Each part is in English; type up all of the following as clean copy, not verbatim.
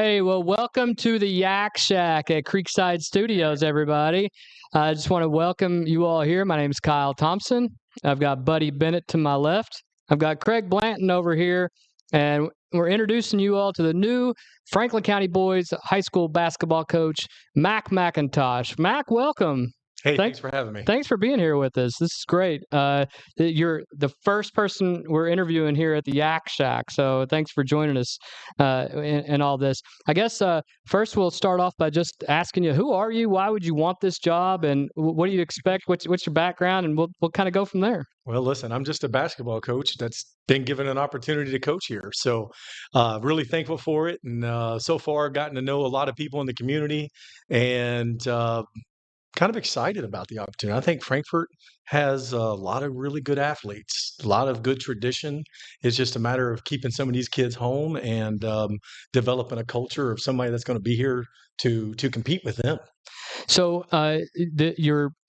Hey, well, welcome to the Yak Shack at Creekside Studios, everybody. I just want to welcome you all here. My name is Kyle Thompson. I've got Buddy Bennett to my left. I've got Craig Blanton over here, and we're introducing you all to the new Franklin County Boys High School basketball coach, Mac McIntosh. Mac, welcome. Hey, thanks for having me. Thanks for being here with us. This is great. You're the first person we're interviewing here at the Yak Shack, so thanks for joining us in all this. I guess first we'll start off by just asking you, who are you? Why would you want this job? And what do you expect? What's your background? And we'll kind of go from there. Well, listen, I'm just a basketball coach that's been given an opportunity to coach here. So really thankful for it. And so far, I've gotten to know a lot of people in the community and kind of excited about the opportunity. I think Frankfort has a lot of really good athletes, a lot of good tradition. It's just a matter of keeping some of these kids home and developing a culture of somebody that's going to be here to compete with them. So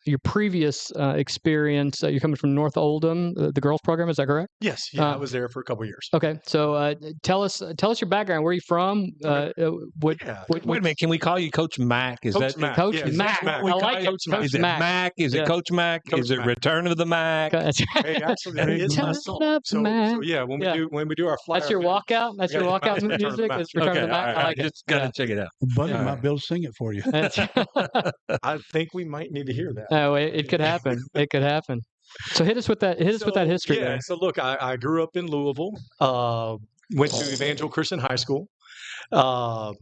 your previous experience, you're coming from North Oldham, the girls program, is that correct? Yes, yeah, I was there for a couple of years. Okay, so tell us your background. Where are you from? Wait a minute, can we call you Coach Mac? Is Coach that Mac? Coach Yes, Mac? Mac. I like it. Coach Is it Mac? Is it Coach Mac? Coach Is it Mac. Return of the Mac? Hey, actually, that is my song. So yeah, when we do our flyer, That's your walkout. That's your walkout music. It's Return of the Mac. I like it. Just gotta check it out. Buddy might be able to sing it for you. I think we might need to hear that. Oh, it could happen. It could happen. So hit us with that. Hit us with that history. Yeah. There. So look, I grew up in Louisville. Went to Evangel Christian High School. Yeah,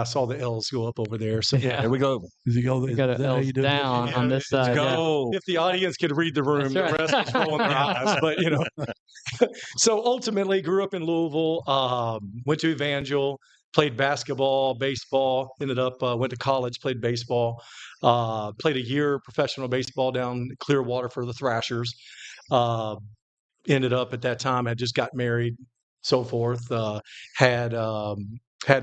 I saw the L's go up over there. So Yeah, here we go. You got an L's down on this side. Go. If the audience could read the room, That's right. the rest is rolling their eyes. But so ultimately grew up in Louisville. Went to Evangel. Played basketball, baseball. Ended up went to college. Played baseball. Played a year professional baseball down Clearwater for the Thrashers. Ended up at that time, I just got married, so forth. Had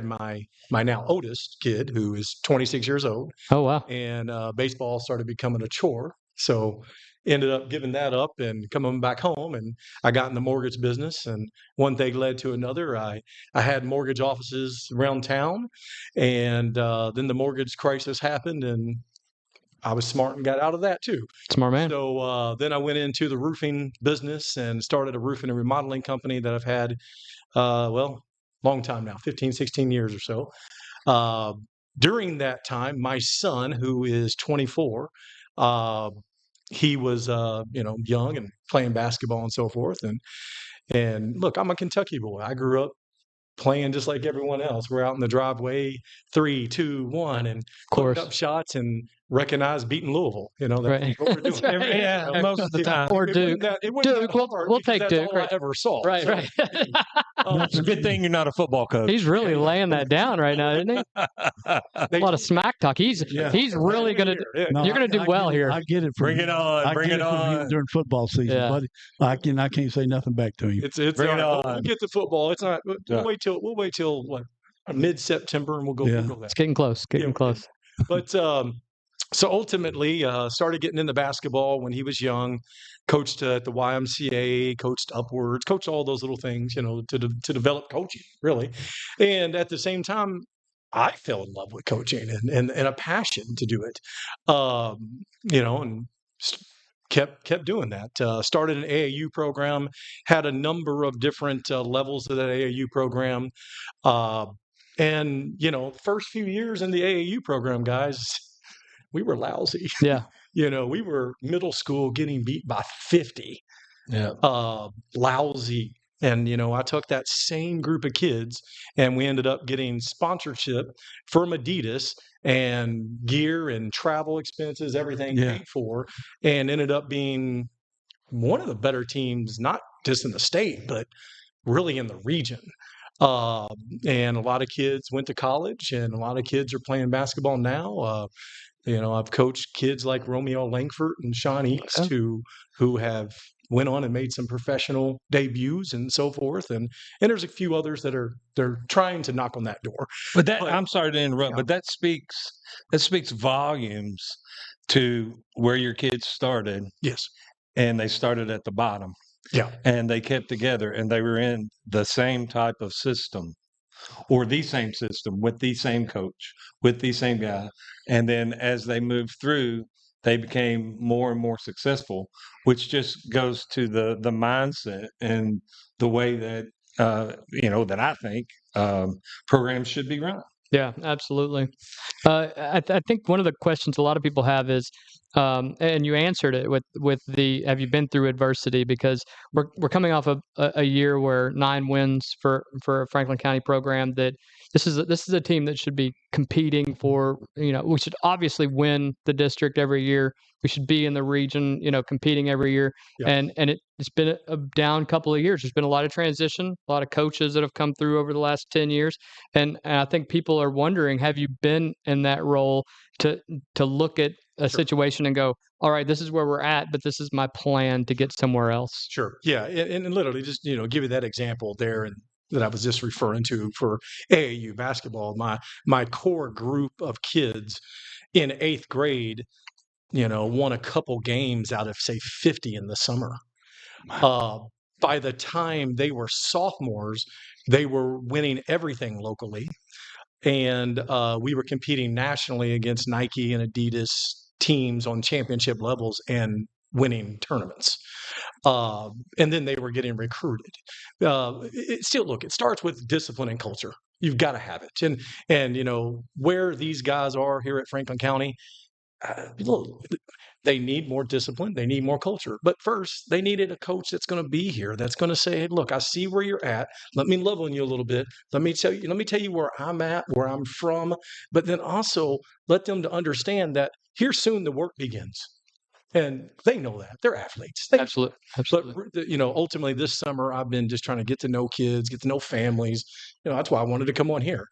my now oldest kid, who is 26 years old. Oh wow! And baseball started becoming a chore, so ended up giving that up and coming back home. And I got in the mortgage business, and one thing led to another. I had mortgage offices around town, and then the mortgage crisis happened, and I was smart and got out of that too. Smart man. So then I went into the roofing business and started a roofing and remodeling company that I've had, long time now, 15, 16 years or so. During that time, my son, who is 24, he was, young and playing basketball and so forth. And look, I'm a Kentucky boy. I grew up playing just like everyone else. We're out in the driveway, 3, 2, 1, and putting up shots and recognize beating Louisville. That's Right. what we're doing. Right. Yeah, most of the time. Or Duke. Duke, we'll take that's Duke. all I ever saw. Right, So, right. It's a good thing you're not a football coach. He's really laying that down right now, isn't he? A lot of smack talk. He's really gonna. No, You're gonna do well here. I get it. Bring it on. Bring it on. During football season, Yeah. buddy. I can't say nothing back to him. It's Bring it all right. on. We'll get to football. It's not. We'll wait till what, mid-September, and we'll go. Yeah. We'll go that. It's getting close. Getting close. But so ultimately, started getting into basketball when he was young. Coached at the YMCA, coached upwards, coached all those little things, to develop coaching, really. And at the same time, I fell in love with coaching and a passion to do it, and kept doing that. Started an AAU program, had a number of different levels of that AAU program. And first few years in the AAU program, guys, we were lousy. Yeah. We were middle school getting beat by 50. Yeah. Lousy. And, I took that same group of kids and we ended up getting sponsorship from Adidas and gear and travel expenses, everything paid for, and ended up being one of the better teams, not just in the state, but really in the region. And a lot of kids went to college and a lot of kids are playing basketball now. I've coached kids like Romeo Langford and Sean East who have went on and made some professional debuts and so forth. And there's a few others they're trying to knock on that door. But I'm sorry to interrupt, but that speaks volumes to where your kids started. Yes. And they started at the bottom. Yeah. And they kept together and they were in the same type of system. or the same system with the same coach, with the same guy. And then as they moved through, they became more and more successful, which just goes to the mindset and the way that, that I think programs should be run. Yeah, absolutely. I think one of the questions a lot of people have is, and you answered it with the have you been through adversity? Because we're coming off of a year where 9 wins for a Franklin County program. That this is a team that should be competing for. We should obviously win the district every year. We should be in the region, competing every year. Yeah. And it's been a down couple of years. There's been a lot of transition, a lot of coaches that have come through over the last 10 years. And I think people are wondering, have you been in that role to look at a situation and go, all right, this is where we're at, but this is my plan to get somewhere else? Sure. Yeah. And literally just, give you that example there and that I was just referring to for AAU basketball. My core group of kids in 8th grade, won a couple games out of, say, 50 in the summer. By the time they were sophomores, they were winning everything locally. And we were competing nationally against Nike and Adidas teams on championship levels and winning tournaments. And then they were getting recruited. It starts with discipline and culture. You've got to have it. And where these guys are here at Franklin County, look, they need more discipline. They need more culture. But first, they needed a coach that's going to be here, that's going to say, hey, look, I see where you're at. Let me love on you a little bit. Let me tell you where I'm at, where I'm from. But then also let them to understand that here soon the work begins. And they know that. They're athletes. Absolutely. But, ultimately this summer, I've been just trying to get to know kids, get to know families. That's why I wanted to come on here.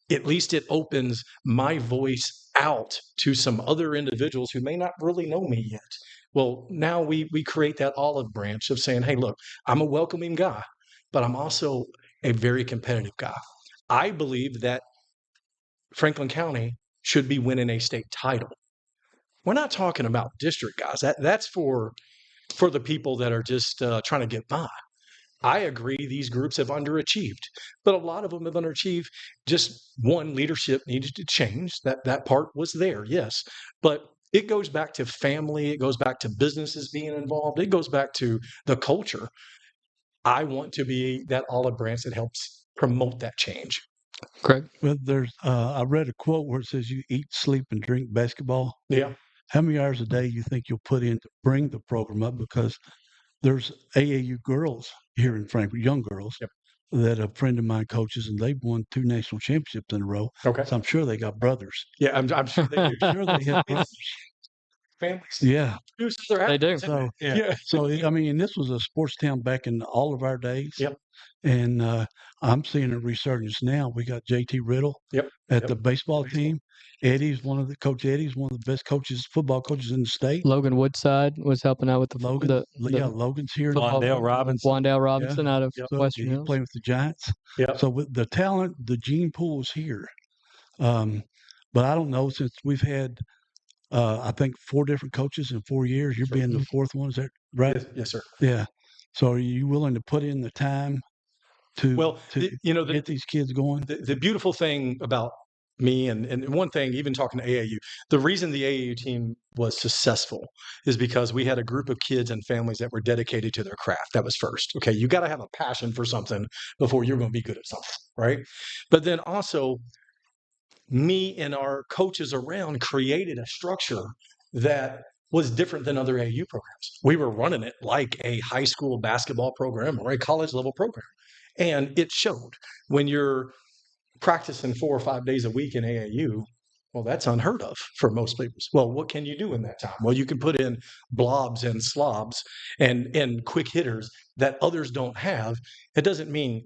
At least it opens my voice out to some other individuals who may not really know me yet. Well, now we create that olive branch of saying, hey, look, I'm a welcoming guy, but I'm also a very competitive guy. I believe that Franklin County should be winning a state title. We're not talking about district guys. That's for the people that are just trying to get by. I agree these groups have underachieved, but a lot of them have underachieved. Just one, leadership needed to change. That part was there, yes. But it goes back to family. It goes back to businesses being involved. It goes back to the culture. I want to be that olive branch that helps promote that change. Correct. Well, I read a quote where it says you eat, sleep, and drink basketball. Yeah. How many hours a day you think you'll put in to bring the program up? Because there's AAU girls here in Frankfurt, young girls, Yep. that a friend of mine coaches, and they've won 2 national championships in a row. Okay. So I'm sure they got brothers. Yeah, I'm sure they do. Sure they have brothers. Families. Yeah. They do. So, Yeah. and this was a sports town back in all of our days. Yep. And I'm seeing a resurgence now. We got JT Riddle Yep. at the baseball team. Coach Eddie's one of the best football coaches in the state. Logan Woodside was helping out with Logan's here. Wandale Robinson. Wandale Robinson out of So Western he's Hills. playing with the Giants. Yeah. So with the talent, the gene pool is here. But I don't know, since we've had, I think 4 different coaches in 4 years. You're being the 4th one, is that right? Yes, sir. Yeah. So are you willing to put in the time to get these kids going? The beautiful thing about me and one thing, even talking to AAU, the reason the AAU team was successful is because we had a group of kids and families that were dedicated to their craft. That was first. Okay. You got to have a passion for something before you're going to be good at something. Right. But then also, me and our coaches around created a structure that was different than other AAU programs. We were running it like a high school basketball program or a college level program. And it showed. When you're practicing 4 or 5 days a week in AAU, well, that's unheard of for most people. Well, what can you do in that time? Well, you can put in blobs and slobs and quick hitters that others don't have. It doesn't mean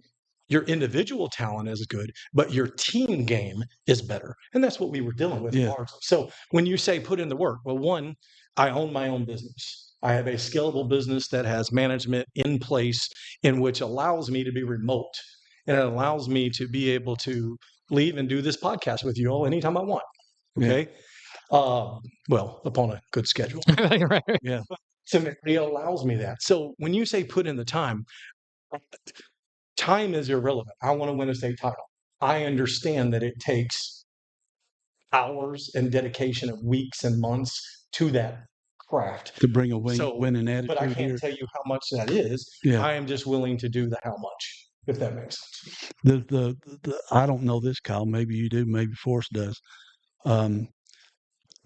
your individual talent is good, but your team game is better. And that's what we were dealing with. Yeah. So when you say put in the work, well, one, I own my own business. I have a scalable business that has management in place in which allows me to be remote. And it allows me to be able to leave and do this podcast with you all anytime I want. Okay. Yeah. Well, upon a good schedule. Right. Yeah. So it allows me that. So when you say put in the time is irrelevant. I want to win a state title. I understand that it takes hours and dedication of weeks and months to that craft. to bring a So, winning attitude but I can't here. tell you how much that is. Yeah. I am just willing to do the how much, if that makes sense. The I don't know this, Kyle. Maybe you do. Maybe Forrest does.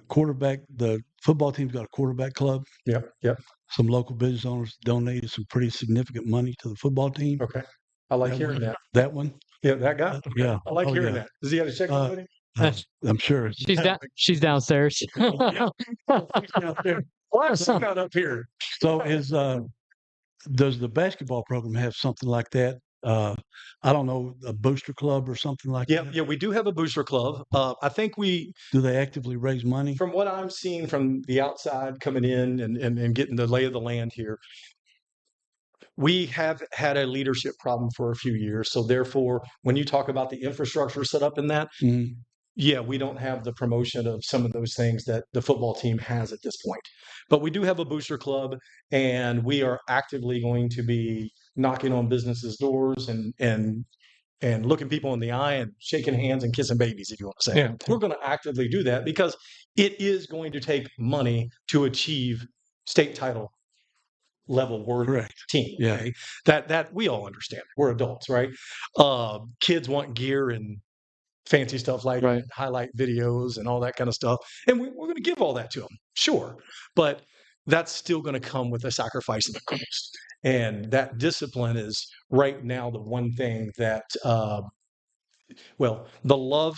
Quarterback. The football team's got a quarterback club. Yep. Yep. Some local business owners donated some pretty significant money to the football team. Okay. I like hearing that. That one. Yeah, that guy. Okay. Yeah. I like Oh, hearing yeah. that. Does he have a check with him? I'm sure. She's downstairs. Why is she not up here? So does the basketball program have something like that? I don't know, a booster club or something like Yeah, that? yeah, we do have a booster club. I think Do they actively raise money? from what I'm seeing from the outside coming in and getting the lay of the land here, we have had a leadership problem for a few years. So therefore, when you talk about the infrastructure set up in that, Mhm. yeah, we don't have the promotion of some of those things that the football team has at this point. But we do have a booster club, and we are actively going to be knocking on businesses' doors and looking people in the eye and shaking hands and kissing babies, if you want to say. Yeah. We're going to actively do that because it is going to take money to achieve state title level worthy Correct. team. Yeah. Okay? That we all understand. We're adults, right? Kids want gear and fancy stuff like Right. highlight videos and all that kind of stuff. And we're going to give all that to them, sure. But that's still going to come with a sacrifice and a cost. And that discipline is right now the one thing that, the love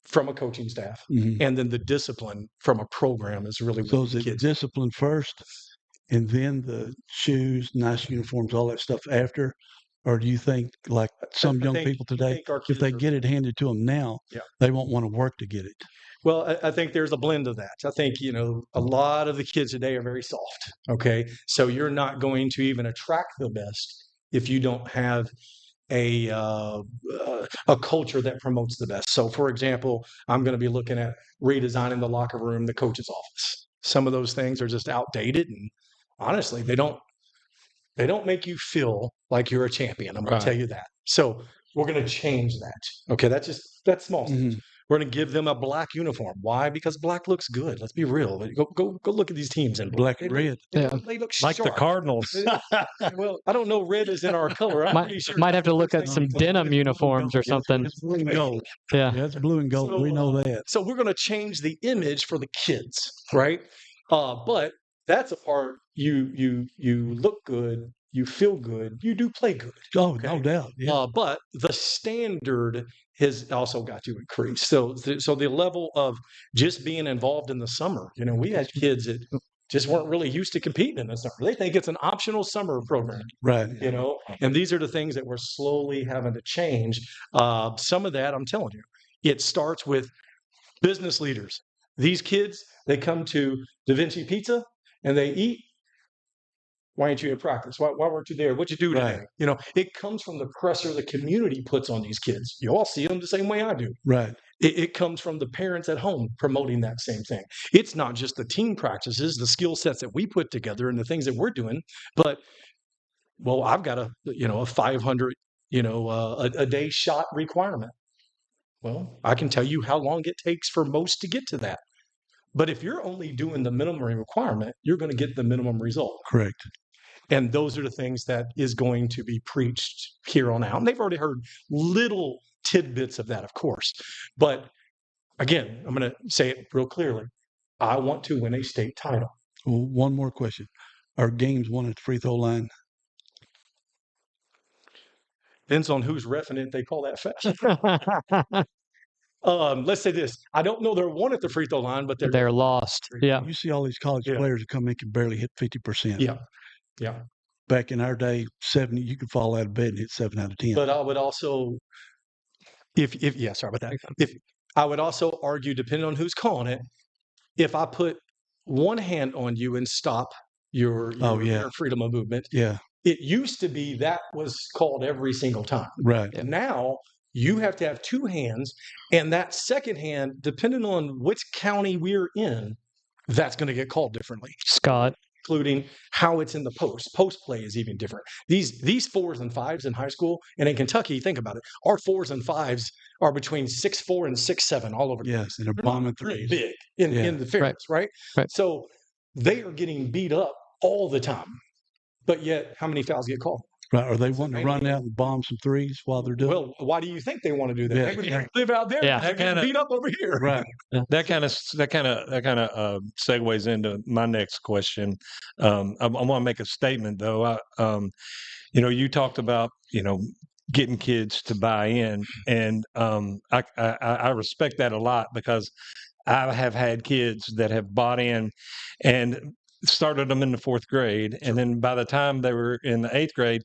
from a coaching staff Mhm. and then the discipline from a program is really So what is the it kids. discipline first and then the shoes, nice uniforms, all that stuff after? Or do you think, like some I young think- people I today, think our if kids they are- get it handed to them now, Yeah. they won't want to work to get it? Well, I think there's a blend of that. I think, a lot of the kids today are very soft. Okay. So you're not going to even attract the best if you don't have a culture that promotes the best. So, for example, I'm going to be looking at redesigning the locker room, the coach's office. Some of those things are just outdated, and honestly, they don't make you feel like you're a champion. I'm going to tell you that. So we're going to change that. Okay, that's small steps. Mhm. We're going to give them a black uniform. Why? Because black looks good. Let's be real. Go look at these teams in Black They and look- red. Yeah. They look Like the sharp. Cardinals. Well, I don't know. Red is in our color. I'm pretty sure. Might have to look at that's some the denim uniforms or something. It's blue and gold. Yeah. Yeah, it's blue and gold. We know that. So we're going to change the image for the kids, right? But that's a part. You look good. You feel good. You do play good. Oh, no doubt. Yeah. But the standard has also got to increase. So the level of just being involved in the summer. We had kids that just weren't really used to competing in the summer. They think it's an optional summer program. Right. And these are the things that we're slowly having to change. Some of that, I'm telling you, it starts with business leaders. These kids, they come to Da Vinci Pizza and they eat. Why aren't you at practice? Why weren't you there? What'd you do today? Right. It comes from the pressure the community puts on these kids. You all see them the same way I do. Right. It comes from the parents at home promoting that same thing. It's not just the team practices, the skill sets that we put together and the things that we're doing, but I've got a 500 a day shot requirement. Well, I can tell you how long it takes for most to get to that. But if you're only doing the minimum requirement, you're going to get the minimum result. Correct. And those are the things that is going to be preached here on out. And they've already heard little tidbits of that, of course. But again, I'm going to say it real clearly. I want to win a state title. Well, one more question. Are games won at the free throw line? Depends on who's reffing it. They call that fast. Let's say this. I don't know they're won at the free throw line, but They're lost. Yeah. You see all these college Yeah. players that come in can barely hit 50%. Yeah. Back in our day, 70, you could fall out of bed and hit 7 out of 10. But I would also, sorry about that. If I would also argue, depending on who's calling it, if I put one hand on you and stop your freedom of movement, Yeah. it used to be that was called every single time. Right. And now you have to have two hands, and that second hand, depending on which county we're in, that's going to get called differently. Scott. including how it's in the post. Post play is even different. These 4s and 5s in high school, and in Kentucky, think about it, our 4s and 5s are between 6'4" and 6'7" all over. Yes, and they're bombing really threes. big in the fairness, right? Right. So they are getting beat up all the time. But yet, how many fouls get called? Right. Are they wanting to run out and bomb some threes while they're doing it? Well, why do you think they want to do that? Yeah, They would yeah. live out there. Yeah. They're getting beat up over here. Right. That kind of segues into my next question. I want to make a statement though. You talked about getting kids to buy in, and I respect that a lot because I have had kids that have bought in and started them in the 4th grade, and then by the time they were in the 8th grade,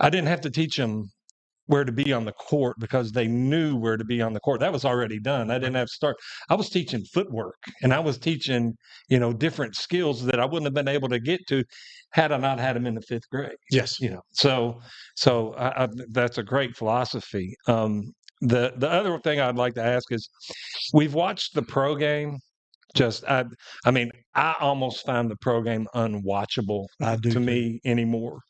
I didn't have to teach them where to be on the court because they knew where to be on the court. That was already done. I didn't have to start. I was teaching footwork, and I was teaching, different skills that I wouldn't have been able to get to had I not had them in the 5th grade. Yes. So that's a great philosophy. The other thing I'd like to ask is, we've watched the pro game. I almost find the pro game unwatchable to me anymore,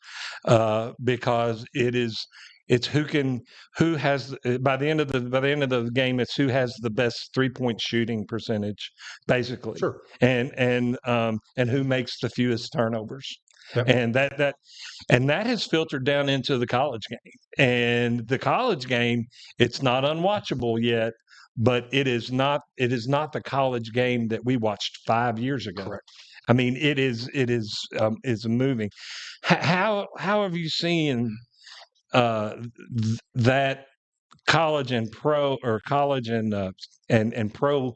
because it's who has by the end of the game, it's who has the best 3-point shooting percentage, basically. Sure. And who makes the fewest turnovers. Yep. And that has filtered down into the college game. And the college game, it's not unwatchable yet, but it is not the college game that we watched 5 years ago. Correct. I mean, it is moving. How have you seen that college and pro, or college and pro,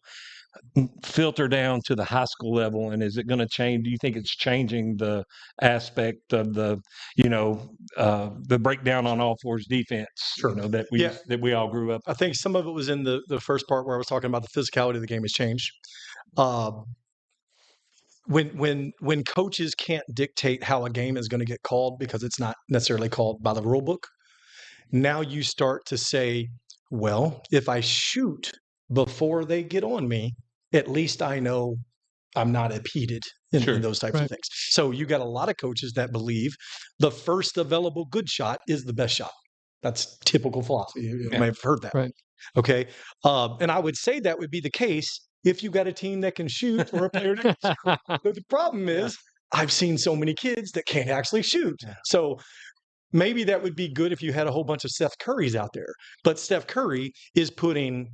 filter down to the high school level, and is it going to change? Do you think it's changing the aspect of the breakdown on all fours defense? Sure. That we all grew up. I think some of it was in the first part where I was talking about the physicality of the game has changed. When coaches can't dictate how a game is going to get called because it's not necessarily called by the rule book, now you start to say, well, if I shoot before they get on me, at least I know I'm not impeded in those types of things. So you got a lot of coaches that believe the first available good shot is the best shot. That's typical philosophy. You may have heard that. Right. Okay. And I would say that would be the case if you got a team that can shoot or a player that can shoot. But the problem is, I've seen so many kids that can't actually shoot. Yeah. So maybe that would be good if you had a whole bunch of Steph Currys out there. But Steph Curry is putting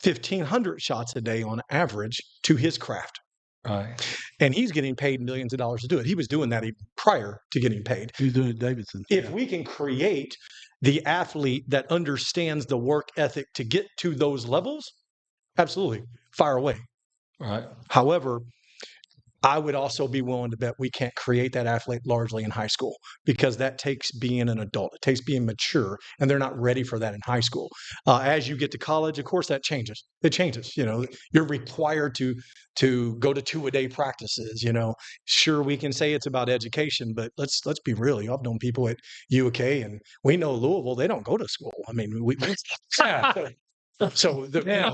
1,500 shots a day on average to his craft. Right. And he's getting paid millions of dollars to do it. He was doing that even prior to getting paid. He's doing it, Davidson. If we can create the athlete that understands the work ethic to get to those levels, absolutely, fire away. Right. However, I would also be willing to bet we can't create that athlete largely in high school, because that takes being an adult. It takes being mature, and they're not ready for that in high school. As you get to college, of course, that changes. It changes. You're required to go to 2-a-day practices. Sure, we can say it's about education, but let's be real. I've known people at UK, and we know Louisville. They don't go to school. I mean, So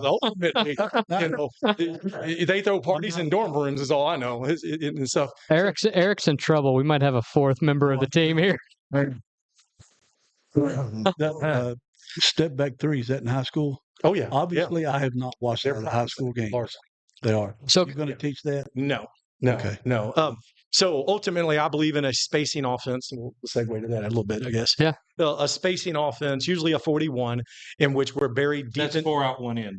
ultimately, they throw parties in dorm rooms is all I know. And stuff. Eric's in trouble. We might have a 4th member of the team here. Step back three, is that in high school? Oh yeah. Obviously, I have not watched a high school game. They are. So you're going to teach that? No. Okay. No. So ultimately, I believe in a spacing offense, and we'll segue to that in a little bit, I guess. Yeah. A spacing offense, usually a 41, in which we're buried deep. That's 4 out, 1 in.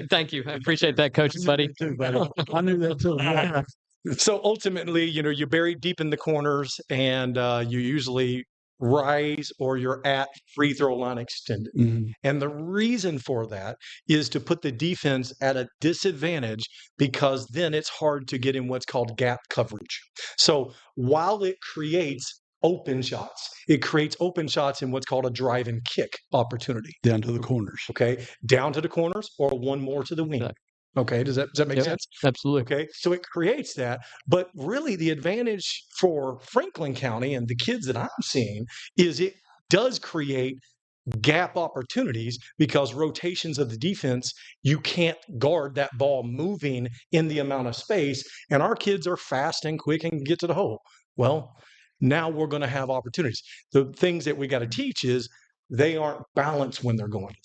Thank you. I appreciate that, Coach, buddy. I knew that too. So ultimately, you're buried deep in the corners, and you usually rise or you're at free throw line extended. Mm-hmm. And the reason for that is to put the defense at a disadvantage, because then it's hard to get in what's called gap coverage. So while it creates open shots, it creates open shots in what's called a drive and kick opportunity. Down to the corners. Okay. Down to the corners, or one more to the wing. Okay, does that make sense? Absolutely. Okay, so it creates that. But really, the advantage for Franklin County and the kids that I'm seeing is it does create gap opportunities, because rotations of the defense, you can't guard that ball moving in the amount of space. And our kids are fast and quick and can get to the hole. Well, now we're going to have opportunities. The things that we got to teach is they aren't balanced when they're going.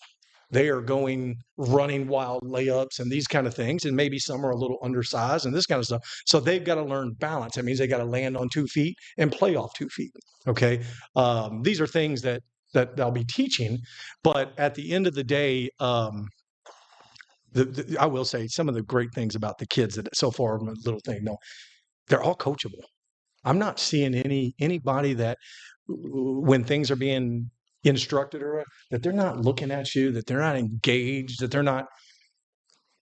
They are going running wild layups and these kind of things, and maybe some are a little undersized and this kind of stuff. So they've got to learn balance. That means they got to land on 2 feet and play off 2 feet. Okay, these are things that I'll be teaching, but at the end of the day, I will say some of the great things about the kids that so far, a little thing, no, they're all coachable. I'm not seeing anybody that when things are being instructed or that they're not looking at you, that they're not engaged, that they're not.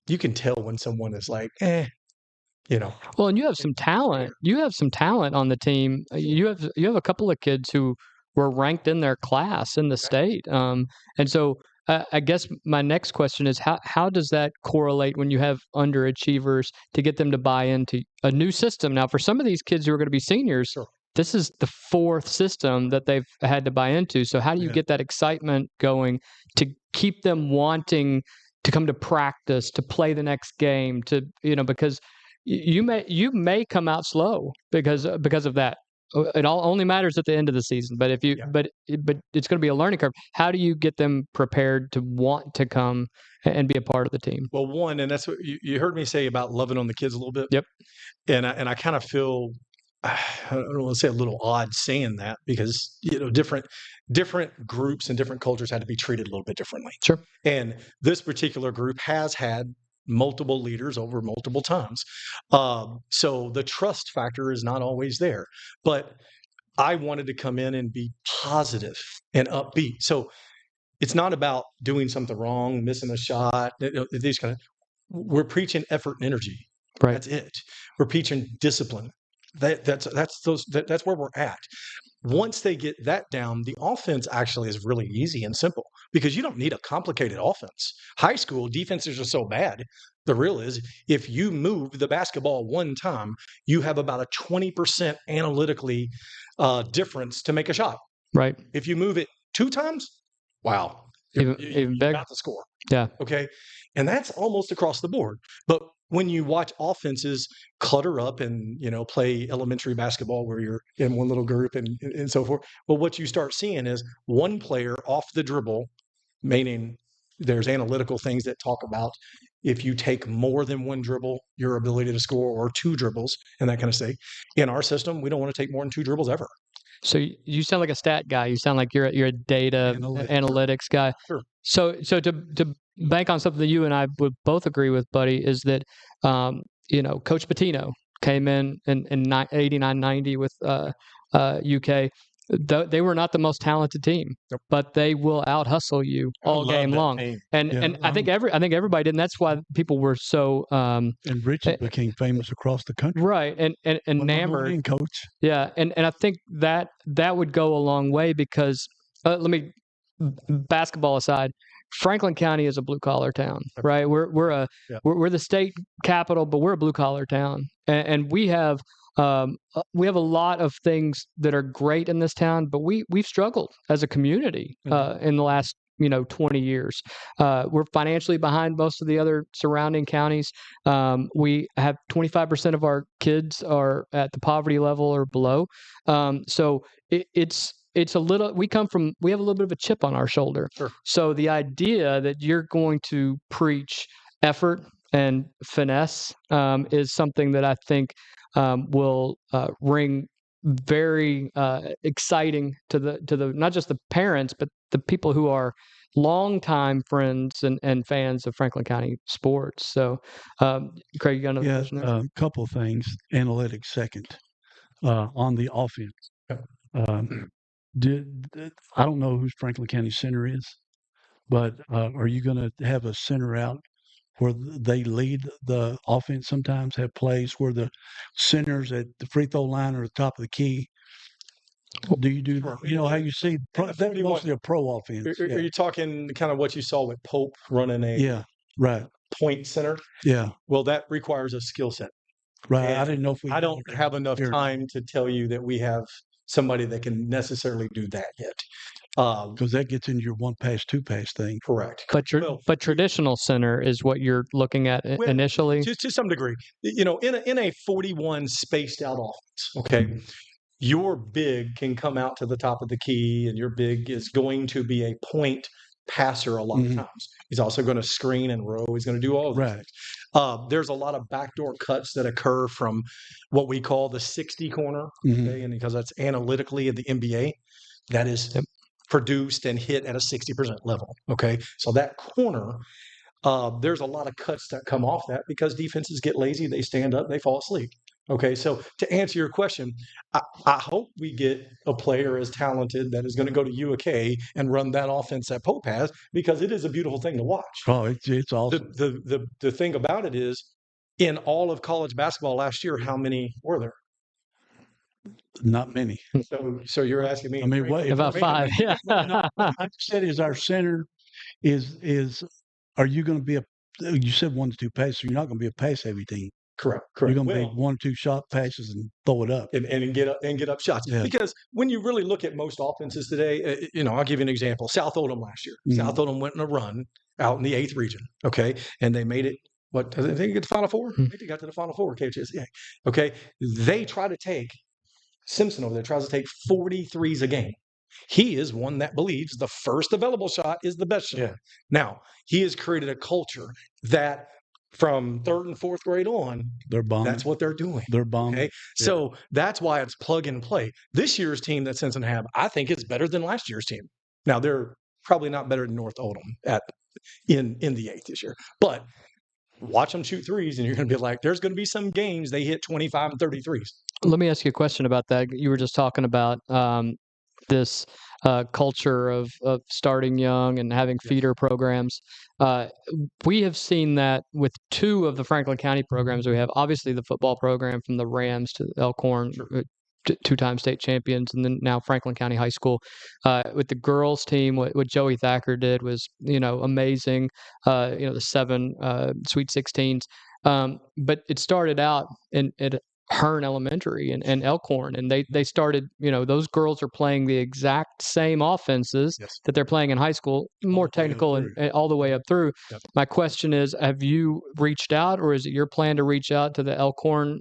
You can tell when someone is like, Well, and you have some talent. You have some talent on the team. You have a couple of kids who were ranked in their class in the state. And so I guess my next question is how does that correlate when you have underachievers to get them to buy into a new system? Now, for some of these kids who are going to be seniors, Sure. this is the 4th system that they've had to buy into. So how do you get that excitement going to keep them wanting to come to practice, to play the next game, to because you may come out slow because of that. It all only matters at the end of the season. But if you but it's going to be a learning curve. How do you get them prepared to want to come and be a part of the team? Well, one, and that's what you heard me say about loving on the kids a little bit. Yep. And I kind of feel I don't want to say a little odd saying that because different groups and different cultures had to be treated a little bit differently. Sure. And this particular group has had multiple leaders over multiple times. So the trust factor is not always there. But I wanted to come in and be positive and upbeat. So it's not about doing something wrong, missing a shot, these kind of. We're preaching effort and energy. Right. That's it. We're preaching discipline. That's where we're at. Once they get that down, the offense actually is really easy and simple because you don't need a complicated offense. High school defenses are so bad. The real is if you move the basketball one time, you have about a 20% analytically difference to make a shot. Right. If you move it 2 times, wow, Even you bigger. got the score. Yeah. Okay. And that's almost across the board. But when you watch offenses clutter up and, play elementary basketball where you're in one little group and so forth, well, what you start seeing is one player off the dribble, meaning there's analytical things that talk about if you take more than one dribble, your ability to score, or 2 dribbles and that kind of thing. In our system, we don't want to take more than 2 dribbles ever. So you sound like a stat guy. You sound like you're a data analytics guy. Sure. So to bank on something that you and I would both agree with, buddy, is that Coach Pitino came in 89-90 with UK. They were not the most talented team, but they will out hustle you all game long. And I think everybody did. And that's why people were so. And Richard became famous across the country. Right, and enamored. Coach. Yeah, and I think that would go a long way because basketball aside, Franklin County is a blue collar town, right? We're the state capital, but we're a blue collar town, and we have a lot of things that are great in this town, but we've struggled as a community in the last 20 years. We're financially behind most of the other surrounding counties. We have 25% of our kids are at the poverty level or below. So it's a little. We have a little bit of a chip on our shoulder. Sure. So the idea that you're going to preach effort and finesse is something that I think will ring very exciting to the not just the parents but the people who are longtime friends and fans of Franklin County sports. So, Craig, you got another question there? A couple of things. Analytics second on the offense. I don't know who Franklin County center is, but are you going to have a center out where they lead the offense? Sometimes have plays where the centers at the free throw line or the top of the key. Do you do? Sure. How you see that's mostly a pro offense. Are you talking kind of what you saw with Pope running a point center? Yeah. Well, that requires a skill set. Right. And I didn't know if I don't have enough time to tell you that we have somebody that can necessarily do that yet. Because that gets into your 1-pass, 2-pass thing. Correct. But traditional center is what you're looking at initially? To some degree. In a 41 spaced out offense, okay, your big can come out to the top of the key, and your big is going to be a point passer a lot of times. He's also going to screen and row. He's going to do all of these things. There's a lot of backdoor cuts that occur from what we call the 60 corner, okay? And because that's analytically in the NBA, that is produced and hit at a 60% level, okay? So that corner, there's a lot of cuts that come off that because defenses get lazy, they stand up, they fall asleep. Okay, so to answer your question, I hope we get a player as talented that is going to go to UK and run that offense that Pope has, because it is a beautiful thing to watch. Oh, it's awesome. The thing about it is, in all of college basketball last year, how many were there? Not many. So you're asking me? I mean, what About 5? Yeah. what I said is our center is. Are you going to be a? You said 1 to 2 passes. So you're not going to be a pass heavy team. Correct. You're going to be 1 or 2 shot passes and throw it up and get up shots. Yeah. Because when you really look at most offenses today, I'll give you an example. South Oldham last year. South Oldham went in a run out in the 8th region. Okay, and they made it. What did they get to the Final Four? I think they got to the Final Four. KHSA. Okay, they try to take Simpson over there. Tries to take 43s a game. He is one that believes the first available shot is the best shot. Yeah. Now, he has created a culture that from 3rd and 4th grade on, they're bombing. That's what they're doing. They're bombing. Okay? Yeah. So that's why it's plug and play. This year's team that Simpson have, I think, is better than last year's team. Now, they're probably not better than North Oldham in the 8th this year. But watch them shoot threes, and you're going to be like, there's going to be some games they hit 25 and 33s. Let me ask you a question about that. You were just talking about this culture of starting young and having feeder programs. We have seen that with 2 of the Franklin County programs we have. Obviously, the football program from the Rams to Elkhorn, 2-time state champions, and then now Franklin County High School. With the girls team, what Joey Thacker did was, amazing. The 7 Sweet 16s. But it started out at Hearn Elementary and Elkhorn, and they started, those girls are playing the exact same offenses that they're playing in high school, more technical and all the way up through. Yep. My question is, have you reached out, or is it your plan to reach out to the Elkhorn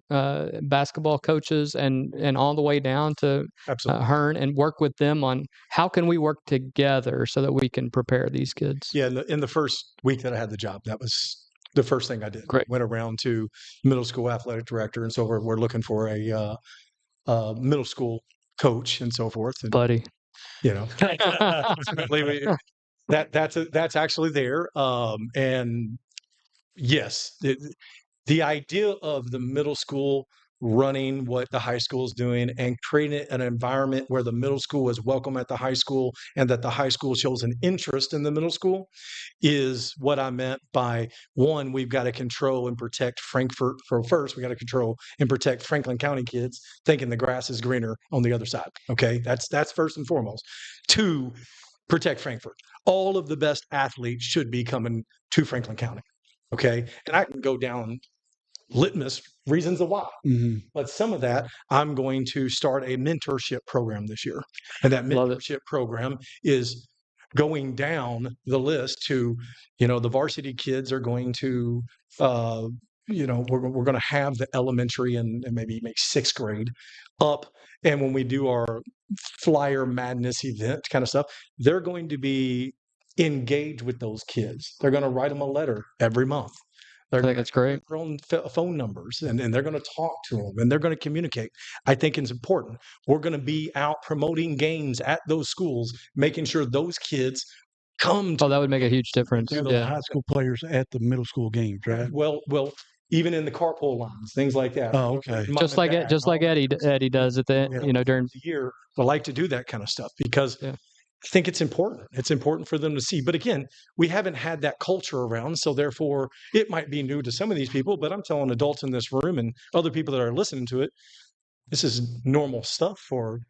basketball coaches and all the way down to Hearn and work with them on how can we work together so that we can prepare these kids? Yeah, in the first week that I had the job, that was the first thing I did. Great. Went around to middle school athletic director, and so we're looking for a middle school coach and so forth. And, buddy, that's actually there. And yes, the idea of the middle school running what the high school is doing and creating an environment where the middle school is welcome at the high school and that the high school shows an interest in the middle school is what I meant by, one, we've got to control and protect Frankfort. First, we got to control and protect Franklin County kids thinking the grass is greener on the other side. Okay, that's first and foremost. 2, protect Frankfort. All of the best athletes should be coming to Franklin County. Okay, and I can go down litmus reasons of why. But some of that, I'm going to start a mentorship program this year. And that mentorship program is going down the list to, the varsity kids are going to, we're going to have the elementary and maybe make 6th grade up. And when we do our Flyer Madness event kind of stuff, they're going to be engaged with those kids. They're going to write them a letter every month. I think that's great. Their own phone numbers, and they're going to talk to them, and they're going to communicate. I think it's important. We're going to be out promoting games at those schools, making sure those kids come to. Oh, that would make a huge difference. Those high school players at the middle school games, right? Well, even in the carpool lines, things like that. Oh, okay. Just like Eddie does at the during the year. I like to do that kind of stuff because I think it's important. It's important for them to see. But again, we haven't had that culture around, so therefore it might be new to some of these people, but I'm telling adults in this room and other people that are listening to it, this is normal stuff for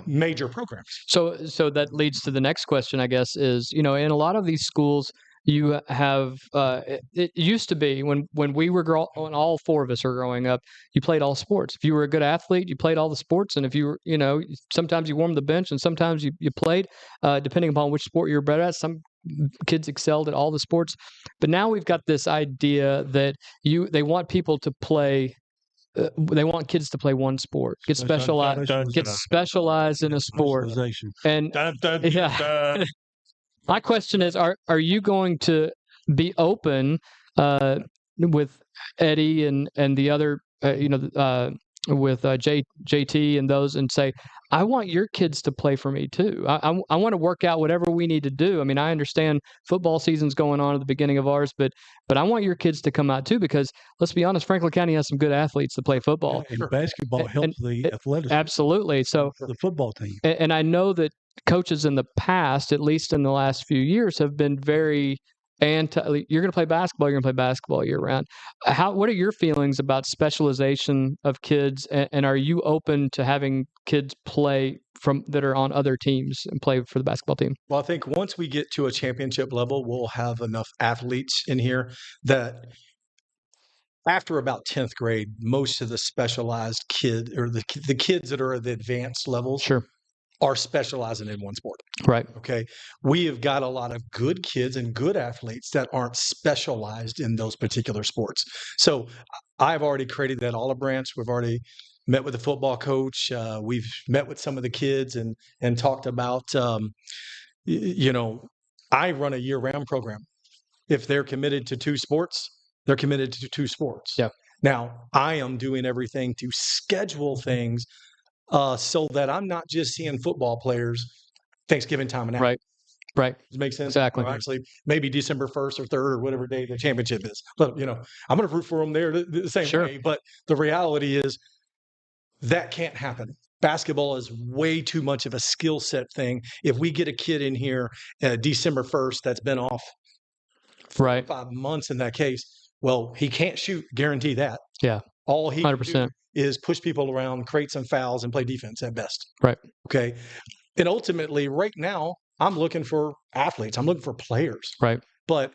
major programs. So that leads to the next question, I guess, is, in a lot of these schools, you have it used to be when we were when all 4 of us are growing up, you played all sports. If you were a good athlete, you played all the sports, and if you were, sometimes you warmed the bench and sometimes you played, depending upon which sport you were better at. Some kids excelled at all the sports, but now we've got this idea that they want people to play they want kids to play one sport, get specialized in a sport. Specialization. And yeah, my question is, are you going to be open with Eddie and the other, with JT and those, and say, I want your kids to play for me too. I want to work out whatever we need to do. I mean, I understand football season's going on at the beginning of ours, but I want your kids to come out too, because let's be honest, Franklin County has some good athletes to play football. And basketball helps the athleticism. Absolutely. So the football team. And I know that coaches in the past, at least in the last few years, have been very anti. You're going to play basketball. You're going to play basketball year round. What are your feelings about specialization of kids? And are you open to having kids play that are on other teams and play for the basketball team? Well, I think once we get to a championship level, we'll have enough athletes in here that after about 10th grade, most of the specialized the kids that are at the advanced levels are specializing in one sport. Right. Okay. We have got a lot of good kids and good athletes that aren't specialized in those particular sports. So I've already created that olive branch. We've already met with the football coach. We've met with some of the kids and talked about, I run a year-round program. If they're committed to two sports, they're committed to two sports. Yeah. Now, I am doing everything to schedule things so that I'm not just seeing football players Thanksgiving time and out. Right. Does it make sense? Exactly. Or actually, maybe December 1st or 3rd or whatever day the championship is. But, I'm going to root for them there the same way. But the reality is that can't happen. Basketball is way too much of a skill set thing. If we get a kid in here December 1st that's been off 5 months in that case, well, he can't shoot, guarantee that. Yeah. All he 100%. can do is push people around, create some fouls, and play defense at best. Right. Okay. And ultimately, right now, I'm looking for athletes. I'm looking for players. Right. But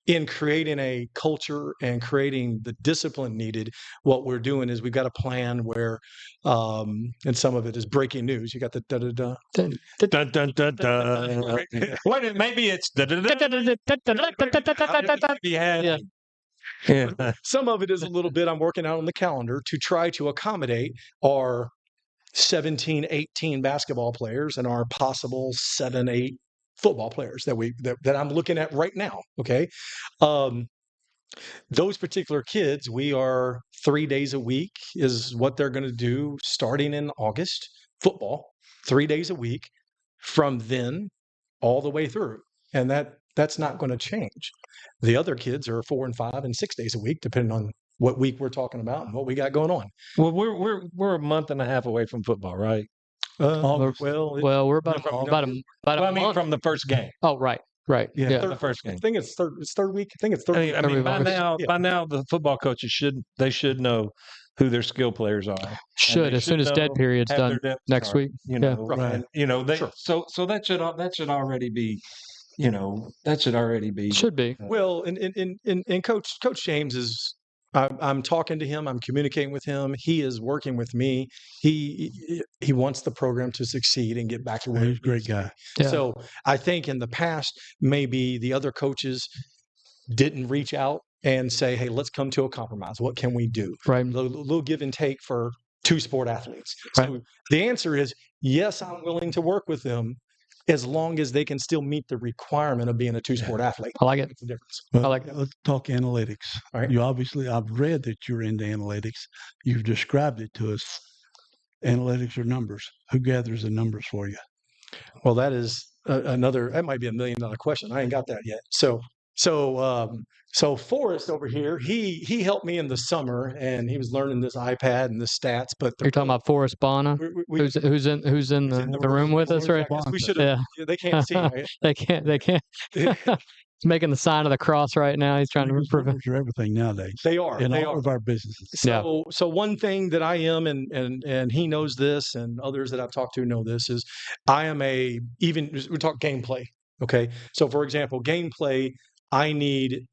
in creating a culture and creating the discipline needed, what we're doing is we've got a plan where, and some of it is breaking news. You got the da-da-da. Dun, dun, dun, dun. Wait, maybe it's Yeah. Yeah. Some of it is a little bit I'm working out on the calendar to try to accommodate our 17, 18 basketball players and our possible 7, 8 football players that I'm looking at right now. Okay. Those particular kids, we are 3 days a week is what they're going to do starting in August. Football, 3 days a week from then all the way through. And that's not going to change. The other kids are 4 and 5 and 6 days a week, depending on what week we're talking about and what we got going on. Well, we're a month and a half away from football, right? We're about a month from the first game. Oh, right. Yeah. The first game. I think it's third week. I think it's third. I mean, by now, the football coaches should know who their skill players are. As soon as dead period's done next week. Right. And so that should already be. That should already be. Should be. Well, and Coach James is. I'm talking to him. I'm communicating with him. He is working with me. He wants the program to succeed and get back to where he's a great guy. Yeah. So I think in the past, maybe the other coaches didn't reach out and say, "Hey, let's come to a compromise. What can we do?" Right. A little give and take for two sport athletes. Right. So the answer is yes. I'm willing to work with them, as long as they can still meet the requirement of being a two-sport athlete. I like it. It's a difference. Well, I like it. Let's talk analytics. All right. You obviously, I've read that you're into analytics. You've described it to us. Analytics are numbers. Who gathers the numbers for you? Well, that is that might be $1 million question. I ain't got that yet. So Forrest over here, he helped me in the summer, and he was learning this iPad and the stats. But You're talking about Forrest Bonner, who's in the room with us, right? We should have. Yeah. They can't see. Right? They can't. He's making the sign of the cross right now. He's trying to prevent. Numbers are everything nowadays. They are. In they all are. of our businesses. So one thing that I am, and he knows this, and others that I've talked to know this, is I am we talk gameplay. Okay. So for example, gameplay, I need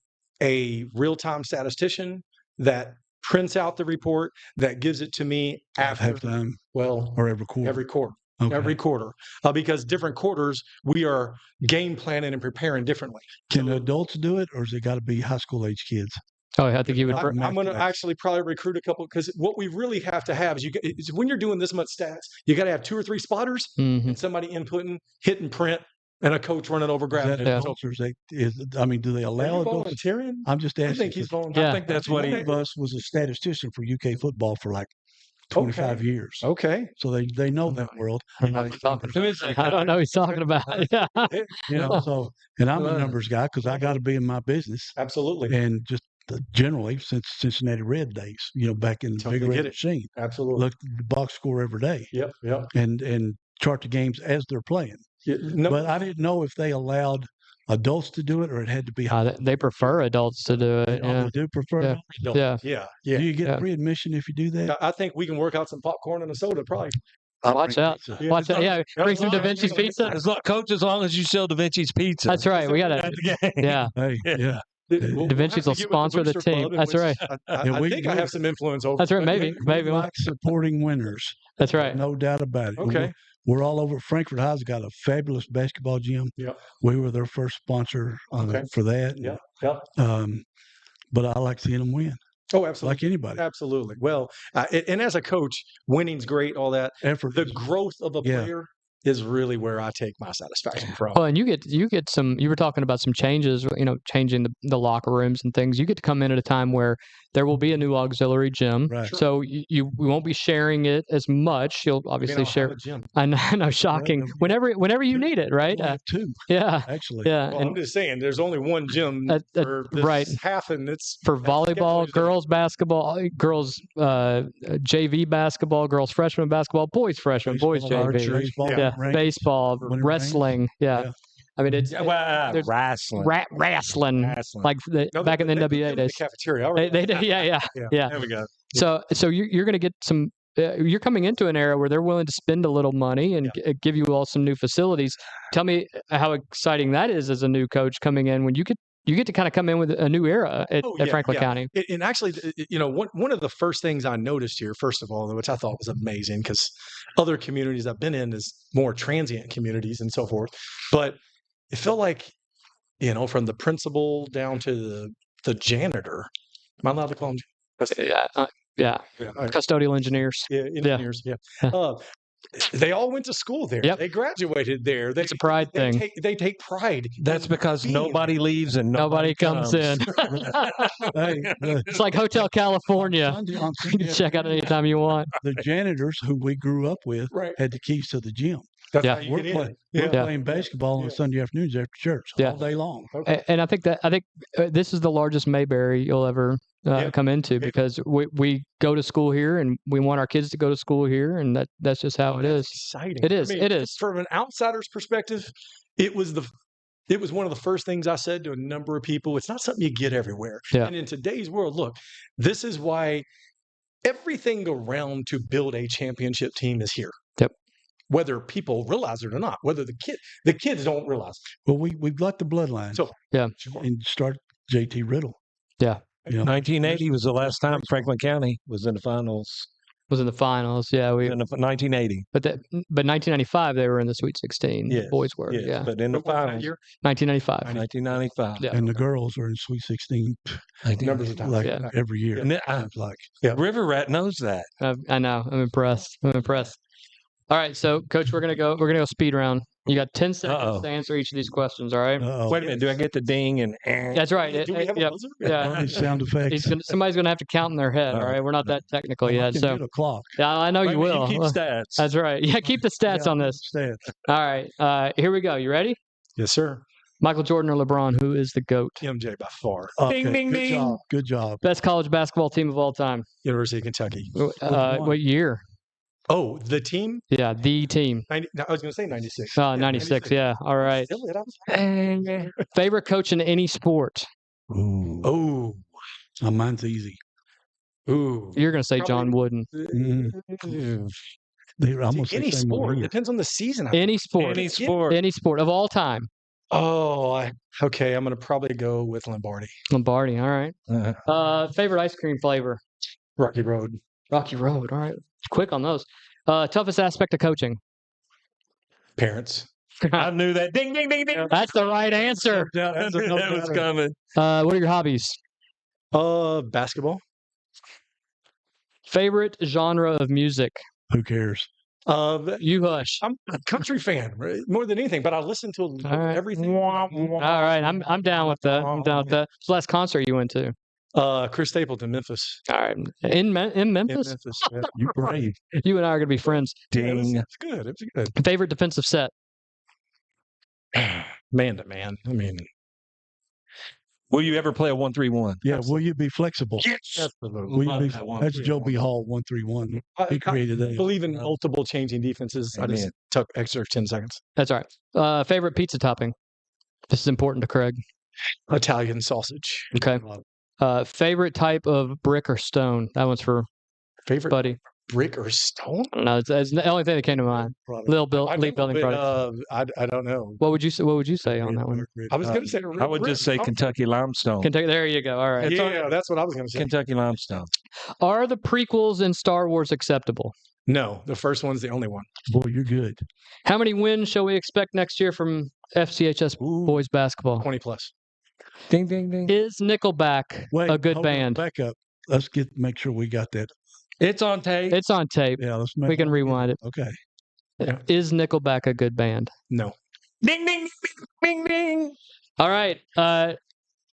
a real-time statistician that prints out the report, that gives it to me after halftime. Well, or every quarter. Every quarter. Okay. Every quarter, because different quarters we are game planning and preparing differently. Can adults do it, or has it got to be high school age kids? Oh, I think you would. I'm going to actually probably recruit a couple because what we really have to have is when you're doing this much stats, you got to have 2 or 3 spotters and somebody inputting, hitting print, and a coach running over grabbing it. Adults, or do they allow adults? Volunteering? I'm just asking. I think he's volunteering. Yeah. I think that's what One of us was a statistician for UK football for like 25 years. Okay. So they know that world. I don't know what he's talking about. Yeah. So, and I'm a numbers guy because I got to be in my business. Absolutely. And just generally since Cincinnati Red days, back in the big red machine. Absolutely. Look at the box score every day. Yep. And chart the games as they're playing. But I didn't know if they allowed adults to do it or it had to be. They prefer adults to do it. They do prefer. Yeah. Yeah. Do you get free admission if you do that? I think we can work out some popcorn and a soda, probably. Watch out. Watch out. Yeah. Bring some Da Vinci's pizza. Coach, as long as you sell Da Vinci's pizza. That's right. We got to. Yeah. Hey, yeah. Da Vinci's will sponsor the team. That's right. I think I have some influence over. That's right. Maybe. We like supporting winners. That's right. No doubt about it. Okay. We're all over. Frankfurt High's got a fabulous basketball gym. Yeah. We were their first sponsor for that. Yeah. But I like seeing them win. Oh, absolutely. Like anybody. Absolutely. Well, and as a coach, winning's great, all that. Effort. The growth of a player is really where I take my satisfaction from. Oh, and you get some. You were talking about some changes. Changing the locker rooms and things. You get to come in at a time where there will be a new auxiliary gym. Right. So we won't be sharing it as much. You'll obviously share. I know, shocking. Whenever you need it, right? Two. Yeah. Actually. Yeah. Well, I'm just saying, there's only one gym for this half, and it's for volleyball, girls basketball, girls JV basketball, girls freshman basketball, boys freshman, boys JV, baseball, wrestling, I mean, it's wrestling, wrestling, like back in the NWA days. The cafeteria, they did, yeah. There we go. So you're going to get some. You're coming into an era where they're willing to spend a little money and give you all some new facilities. Tell me how exciting that is as a new coach coming in when you get to kind of come in with a new era at Franklin County. And actually, one of the first things I noticed here, first of all, which I thought was amazing, because other communities I've been in is more transient communities and so forth, but it felt like, from the principal down to the janitor. Am I allowed to call them? Custodial engineers. Yeah, engineers. Yeah. They all went to school there. Yep. They graduated there. It's a pride thing. They take pride. That's because nobody leaves and nobody comes in. It's like Hotel California. You can check out anytime you want. The janitors who we grew up with had the keys to the gym. That's how you get in. We're playing basketball on Sunday afternoons after church all day long. Okay. And I think this is the largest Mayberry you'll ever come into, because we go to school here and we want our kids to go to school here, and that's just how it is. Exciting. It is. It is. From an outsider's perspective, it was one of the first things I said to a number of people. It's not something you get everywhere. Yeah. And in today's world, look, this is why everything around to build a championship team is here. Yep. Whether people realize it or not, whether the kids don't realize it. Well, we've got the bloodline. So and start JT Riddle. Yeah. 1980 was the last time Franklin County was in the finals. Was in the finals, yeah. In 1980. But 1995 they were in the Sweet 16. Yes, The boys were, yes, but in the finals. 1995. 1995. Yeah. And the girls are in Sweet 16. Numbers of times. Every year. And River Rat knows that. I know. I'm impressed. All right, so Coach, we're gonna go speed round. You got 10 seconds to answer each of these questions. All right. Wait a minute. Do I get the ding and? That's right. Do we have a buzzer? Yeah. Sound effects. Somebody's gonna have to count in their head. All right. We're not that technical yet. So a clock. Yeah, I know you will. You keep stats. That's right. Yeah, keep the stats on this. Stats. All right. Here we go. You ready? Yes, sir. Michael Jordan or LeBron? Who is the GOAT? MJ by far. Okay. Ding, ding, Good ding. job. Good job. Best college basketball team of all time? University of Kentucky. What year? Oh, the team? Yeah, the team. 90, I was going to say 96. 96. Yeah. All right. Favorite coach in any sport? Ooh. Oh. Mine's easy. Ooh. You're going to say John Wooden. Mm-hmm. Any sport. It depends on the season. Any sport. Any sport of all time. Oh, okay. I'm going to probably go with Lombardi. Lombardi. All right. Favorite ice cream flavor? Rocky Road. Rocky Road. All right. Quick on those. Toughest aspect of coaching? Parents. I knew that. Ding, ding, ding, ding. That's the right answer. That was coming. What are your hobbies? Basketball. Favorite genre of music? Who cares? You hush. I'm a country fan, right? More than anything, but I listen to All right. everything. All right, I'm down with that. I'm down with that. What's the last concert you went to? Chris Stapleton, Memphis. All right, in Memphis. In Memphis. Yeah. You brave. You and I are gonna be friends. Ding. It's good. It's good. Favorite defensive set? Man to man. I mean, Will you ever play a 1-3-1? Yeah, will you be flexible? absolutely. Will you Love be, that one. that's Joe B. Hall 1-3-1. He created I that. believe in multiple changing defenses. I just Amen. took extra 10 seconds. That's all right. Favorite pizza topping? This is important to Craig. Italian sausage. Okay. Favorite type of brick or stone? That one's for Favorite Buddy. brick or stone? No, it's the only thing that came to mind. Little Leap building but, product. I don't know. What would you say? What would you say on that one? I was going to say I would just say Kentucky limestone. Kentucky. There you go. All right. Yeah, that's what I was going to say. Kentucky limestone. Are the prequels in Star Wars acceptable? No, the first one's the only one. Boy, you're good. How many wins shall we expect next year from FCHS boys basketball? 20 plus. Ding, ding, ding. Is Nickelback a good hold on, band? back up. Let's make sure we got that. It's on tape. It's on tape. Yeah, let's We can rewind it. Okay. Yeah. Is Nickelback a good band? No. Ding, ding, ding, ding, ding. All right.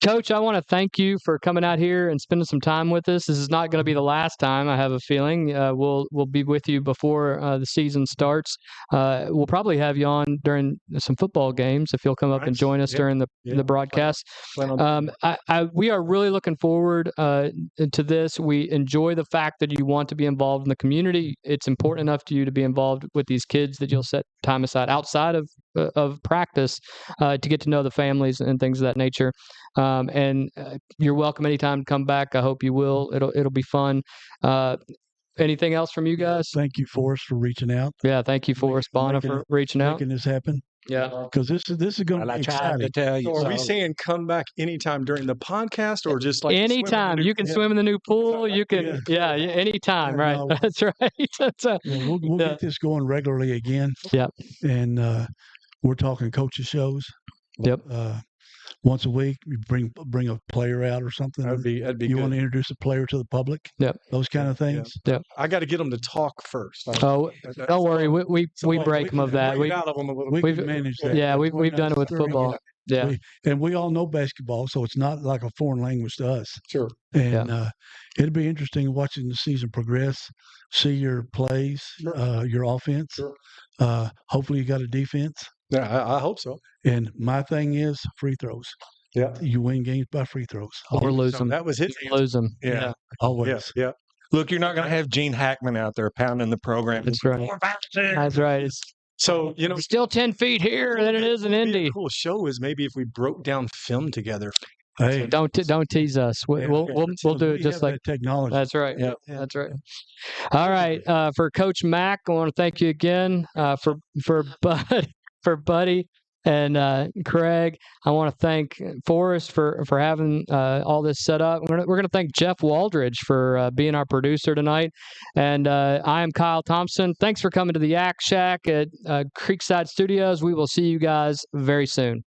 Coach, I want to thank you for coming out here and spending some time with us. This is not going to be the last time, I have a feeling. We'll be with you before the season starts. We'll probably have you on during some football games if you'll come up and Nice. join us Yeah. during the Yeah. broadcast. Plan on- We are really looking forward to this. We enjoy the fact that you want to be involved in the community. It's important enough to you to be involved with these kids that you'll set time aside outside of practice to get to know the families and things of that nature. And you're welcome anytime to come back. I hope you will. It'll be fun. Anything else from you guys? Thank you, Forrest, for reaching out. Yeah, thank you, Forrest Bonner, for reaching out. Making this happen. Yeah. Because this is going to Well, be I tried to exciting. tell you. So are we so. saying come back anytime during the podcast or just like swim in the Anytime new- you can swim in the new pool, you can. Yeah, anytime. Yeah, Right. no. That's right. That's Yeah, we'll Yeah. get this going regularly again. Yep. And we're talking coaches shows. Yep. Once a week, we bring a player out or something. That'd be you good. want to introduce a player to the public? Yep. Those kind of things. Yep. I got to get them to talk first. Oh, don't worry. We break them of that. We out of them a little We bit. can manage that. Yeah, That's we've done it with very football. Yeah. And we all know basketball, so it's not like a foreign language to us. Sure. And it'll be interesting watching the season progress, see your plays, Sure. your offense. Sure. Hopefully you got a defense. Yeah, I hope so. And my thing is free throws. Yeah. You win games by free throws. Or lose them. That was his. Lose them. Yeah. Always. Yeah. Look, you're not going to have Gene Hackman out there pounding the program. That's right. That's right. It's So, still 10 feet here than it is in it'd be Indy. a cool show is maybe if we broke down film together. Hey, Don't tease us. We'll do it just have like that technology. that's right. Yeah. That's right. All right. For Coach Mack, I want to thank you again. For Buddy and Craig, I want to thank Forrest for having all this set up. We're going to thank Jeff Waldridge for being our producer tonight. And I am Kyle Thompson. Thanks for coming to the Yak Shack at Creekside Studios. We will see you guys very soon.